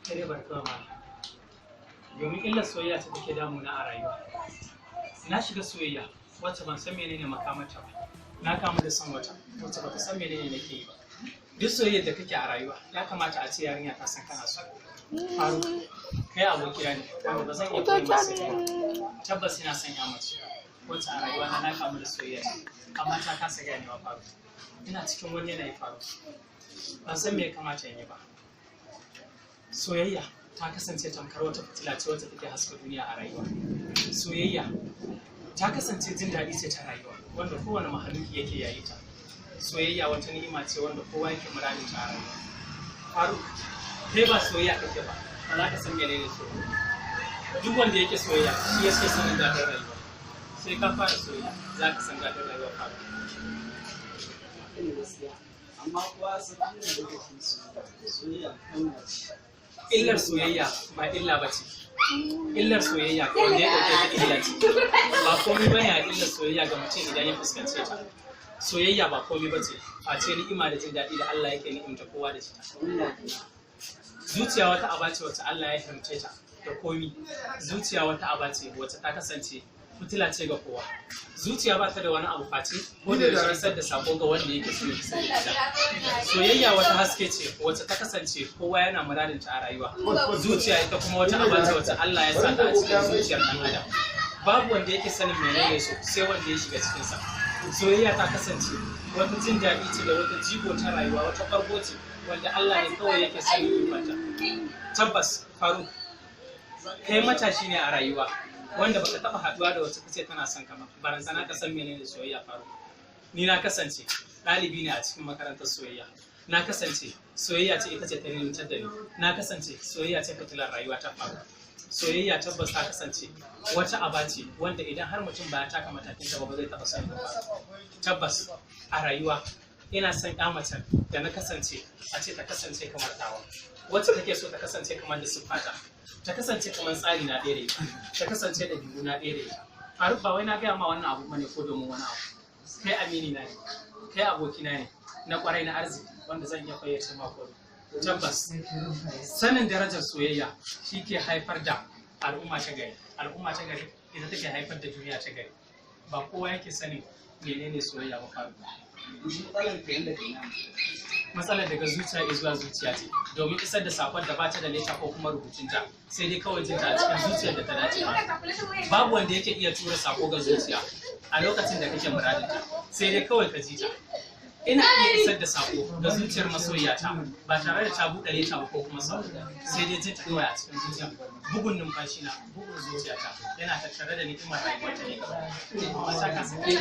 Kare barka ma. Domin illar soyayya ta take damuna a rayuwa. Na shiga soyayya wacce ban san menene makamata ba. Na kamu da son wata wacce bata san menene nake yi ba. Duk soyayyar da kake a rayuwa ya kamata a ce yarinya ta san kana so. Faru kai abokina ne wanda ba zan iya koyi masu ba. Tabbas ina son ya mace wacce a rayuwa na kamu da soyayya amma ta kasa ganewa Faru. Ina cikin wani yanayi Faru. Ban san me ya kamata in yi ba. Soyayya ta kasance tamkar wata fitila ce wacce take haska duniya a rayuwa. Soyayya ta kasance jin daɗi ce ta rayuwa wanda kowane mahaluki yake yayi ta. Soyayya wata ni'ima ce wanda kowa yake muradin ta a rayuwa. Faru kai ba soyayya kake ba, ba za ka san menene soyayya. Duk wanda yake soyayya shi yake sanin daɗin rayuwa. Sai ka fara soyayya za ka san daɗin rayuwa Faru. Amma kuwa sabbin da kake soyayya kan Illar soyayya ba illa ba ce. Illar soyayya wanda ya ɗauke da illa ce. Ba komai ba ya illar soyayya ga mutum idan ya fuskance ta. Soyayya ba komai ba ce. A ce ni'ima da jin daɗi da Allah yake ni'imta kowa da shi. Zuciya wata aba ce wacce Allah ya himce ta da komi. Zuciya wata aba ce wacce ta kasance fitila ce ga kowa. Zuciya ba ta da wani abu face ko da ya isar da sako ga wanda yake so ya isar da ita. Soyayya wata haske ce wacce ta kasance kowa yana muradin ta a rayuwa. Zuciya ita kuma wata aba ce wacce Allah ya sa ta a cikin zuciyar ɗan adam. Babu wanda yake sanin menene so sai wanda ya shiga cikin sa. Soyayya ta kasance wata jin daɗi ce da wata jigo ta rayuwa, wata farko ce wanda Allah ne kawai yake sanin kimanta. Tabbas Faru kai matashi ne a rayuwa wanda baka taba haduwa da wacce kace tana son ka ba, barantana ka san menene soyayya Faru. Ni na kasance ɗalibi ne a cikin makarantar soyayya. Na kasance soyayya ce ita ce ta nimantar da ni. Na kasance soyayya ce fitilar rayuwa ta Faru. Soyayya tabbas ta kasance wata aba ce wanda idan har mutum ba ya taka matakin ta ba zai taba sani ba. Tabbas a rayuwa ina son ƴa mace da na kasance a ce ta kasance kamar tawa. Wacce take so ta kasance kamar da siffata. Ta kasance kamar tsari na ɗaya da ita, ta kasance da biyu na ɗaya da ita. Faruk ba wai na gaya ma wannan abu bane ko domin wani abu. Kai amini na ne, kai abokina ne, na kwarai na arziki wanda zan iya fayyace ma ko. Tabbas sanin darajar soyayya shi ke haifar da al'umma ta gari. Al'umma ta gari ita take haifar da duniya ta gari. Ba kowa yake sanin menene soyayya ba Faruk. Matsalar daga zuciya zuwa zuciya ce domin isar da sakon da bata da leta ko kuma rubutunta sai dai kawai jinta a cikin zuciyar da ta dace. Babu wanda yake iya tura sako ga zuciya a lokacin da kake muradinta sai dai kawai ka ji ta. Ina iya isar da sako ga zuciyar masoyiyata ba tare da ta buɗe leta ko kuma sako sai dai jinta kawai a cikin zuciya. Bugun numfashi na bugun zuciyata yana tattare da ni'imar rayuwar ta ne gaba. Amma ta kasa kai.